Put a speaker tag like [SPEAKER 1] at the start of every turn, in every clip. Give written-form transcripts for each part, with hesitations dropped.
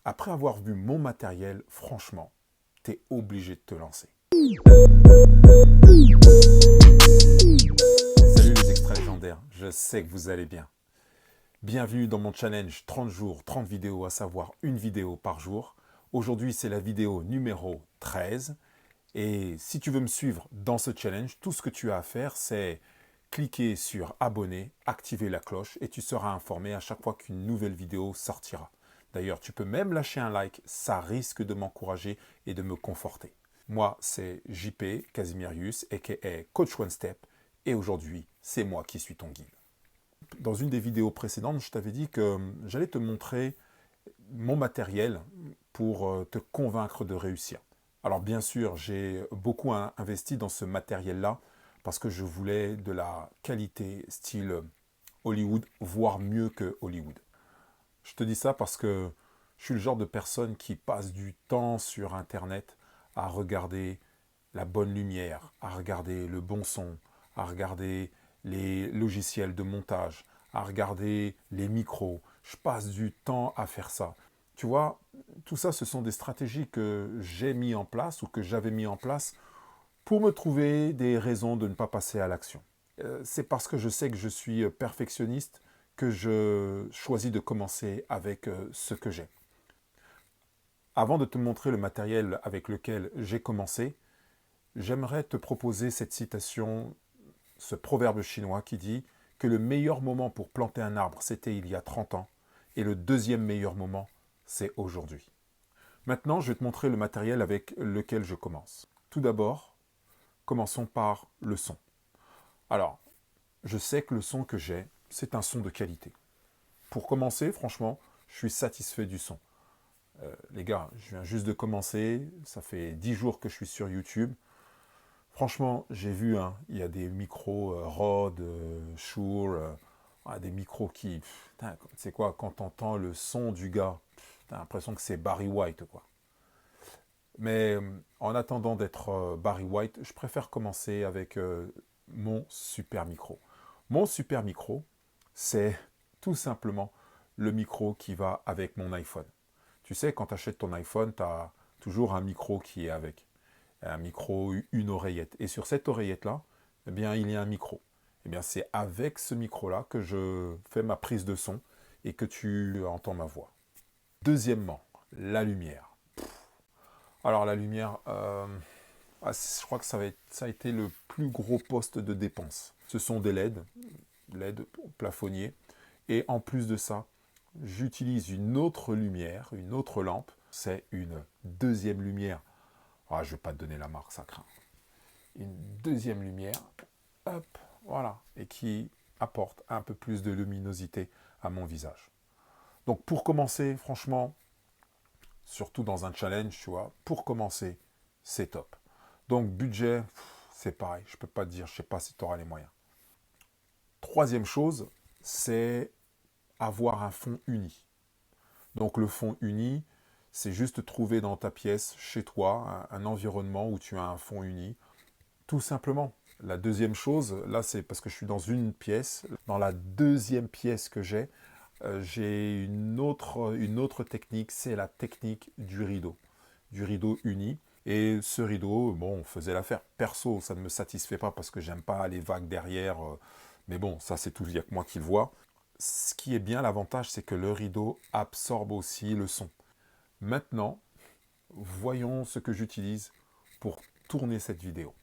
[SPEAKER 1] Après avoir vu mon matériel, franchement, tu es obligé de te lancer. Salut les extraits légendaires, je sais que vous allez bien. Bienvenue dans mon challenge 30 jours, 30 vidéos, à savoir une vidéo par jour. Aujourd'hui, c'est la vidéo numéro 13. Et si tu veux me suivre dans ce challenge, tout ce que tu as à faire, c'est cliquer sur abonner, activer la cloche et tu seras informé à chaque fois qu'une nouvelle vidéo sortira. D'ailleurs, tu peux même lâcher un like, ça risque de m'encourager et de me conforter. Moi, c'est JP Casimirius, aka Coach One Step, et aujourd'hui, c'est moi qui suis ton guide. Dans une des vidéos précédentes, je t'avais dit que j'allais te montrer mon matériel pour te convaincre de réussir. Alors bien sûr, j'ai beaucoup investi dans ce matériel-là parce que je voulais de la qualité style Hollywood, voire mieux que Hollywood. Je te dis ça parce que je suis le genre de personne qui passe du temps sur Internet à regarder la bonne lumière, à regarder le bon son, à regarder les logiciels de montage, à regarder les micros. Je passe du temps à faire ça. Tu vois, tout ça, ce sont des stratégies que j'ai mis en place ou que j'avais mis en place pour me trouver des raisons de ne pas passer à l'action. C'est parce que je sais que je suis perfectionniste que je choisis de commencer avec ce que j'ai. Avant de te montrer le matériel avec lequel j'ai commencé, j'aimerais te proposer cette citation, ce proverbe chinois qui dit que le meilleur moment pour planter un arbre, c'était il y a 30 ans, et le deuxième meilleur moment, c'est aujourd'hui. Maintenant, je vais te montrer le matériel avec lequel je commence. Tout d'abord, commençons par le son. Alors, je sais que le son que j'ai, c'est un son de qualité. Pour commencer, franchement, je suis satisfait du son. Les gars, je viens juste de commencer, ça fait 10 jours que je suis sur YouTube. Franchement, j'ai vu, hein, il y a des micros Rode, Shure, des micros qui... C'est quoi, quand tu entends le son du gars, tu as l'impression que c'est Barry White, quoi. Mais en attendant d'être Barry White, je préfère commencer avec mon super micro. Mon super micro, c'est tout simplement le micro qui va avec mon iPhone. Tu sais, quand tu achètes ton iPhone, tu as toujours un micro qui est avec. Un micro, une oreillette. Et sur cette oreillette-là, eh bien, il y a un micro. Eh bien, c'est avec ce micro-là que je fais ma prise de son et que tu entends ma voix. Deuxièmement, la lumière. Alors, la lumière, je crois que ça a été le plus gros poste de dépense. Ce sont des LED plafonniers. Et en plus de ça, j'utilise une autre lumière, une autre lampe. C'est une deuxième lumière. Je ne vais pas te donner la marque, ça craint. Une deuxième lumière, hop, voilà, et qui apporte un peu plus de luminosité à mon visage. Donc pour commencer, franchement, surtout dans un challenge, tu vois, pour commencer, c'est top. Donc budget, c'est pareil, je ne peux pas te dire, je ne sais pas si tu auras les moyens. Troisième chose, c'est avoir un fond uni. Donc le fond uni, c'est juste trouver dans ta pièce, chez toi, un environnement où tu as un fond uni. Tout simplement. La deuxième chose, là c'est parce que je suis dans une pièce. Dans la deuxième pièce que j'ai une autre technique, c'est la technique du rideau uni. Et ce rideau, bon, on faisait l'affaire. Perso, ça ne me satisfait pas parce que j'aime pas les vagues derrière. Mais bon, ça c'est tout, il n'y a que moi qui le vois. Ce qui est bien, l'avantage, c'est que le rideau absorbe aussi le son. Maintenant, voyons ce que j'utilise pour tourner cette vidéo.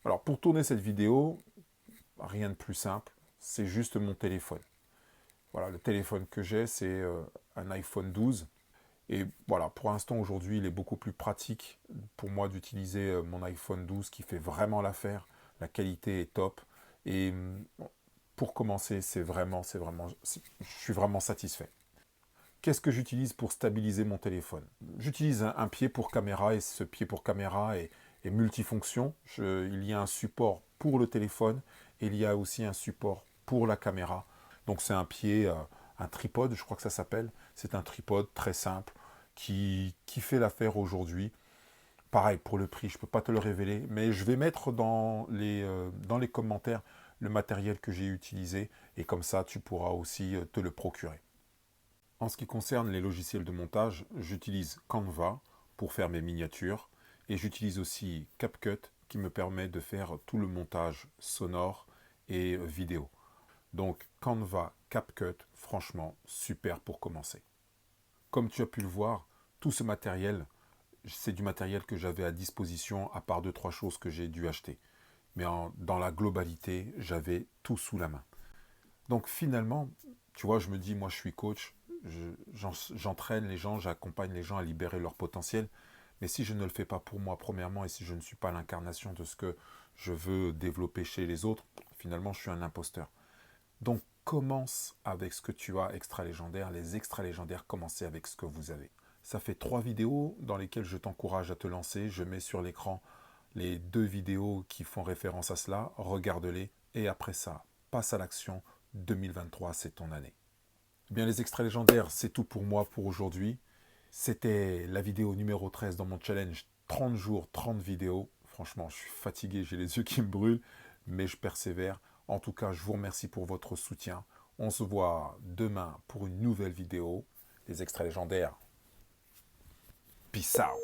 [SPEAKER 1] Alors, pour tourner cette vidéo, rien de plus simple, c'est juste mon téléphone. Voilà, le téléphone que j'ai, c'est un iPhone 12. Et voilà, pour l'instant, aujourd'hui, il est beaucoup plus pratique pour moi d'utiliser mon iPhone 12 qui fait vraiment l'affaire. La qualité est top. Et pour commencer, je suis vraiment satisfait. Qu'est-ce que j'utilise pour stabiliser mon téléphone? J'utilise un pied pour caméra et ce pied pour caméra est multifonction. Il y a un support pour le téléphone et il y a aussi un support pour la caméra. Donc c'est un pied, un tripode, je crois que ça s'appelle. C'est un tripode très simple qui fait l'affaire aujourd'hui. Pareil, pour le prix, je ne peux pas te le révéler, mais je vais mettre dans les commentaires le matériel que j'ai utilisé et comme ça, tu pourras aussi te le procurer. En ce qui concerne les logiciels de montage, j'utilise Canva pour faire mes miniatures et j'utilise aussi CapCut qui me permet de faire tout le montage sonore et vidéo. Donc Canva, CapCut, franchement, super pour commencer. Comme tu as pu le voir, tout ce matériel, c'est du matériel que j'avais à disposition à part 2-3 choses que j'ai dû acheter. Mais dans la globalité, j'avais tout sous la main. Donc finalement, tu vois, je me dis, moi je suis coach, j'entraîne les gens, j'accompagne les gens à libérer leur potentiel. Mais si je ne le fais pas pour moi, premièrement, et si je ne suis pas l'incarnation de ce que je veux développer chez les autres, finalement, je suis un imposteur. Donc, commence avec ce que tu as extra légendaire. Les extra légendaires, commencez avec ce que vous avez. Ça fait 3 vidéos dans lesquelles je t'encourage à te lancer. Je mets sur l'écran les 2 vidéos qui font référence à cela. Regarde-les. Et après ça, passe à l'action. 2023, c'est ton année. Eh bien, les extraits légendaires, c'est tout pour moi pour aujourd'hui. C'était la vidéo numéro 13 dans mon challenge 30 jours, 30 vidéos. Franchement, je suis fatigué, j'ai les yeux qui me brûlent, mais je persévère. En tout cas, je vous remercie pour votre soutien. On se voit demain pour une nouvelle vidéo. Les extraits légendaires. Peace out.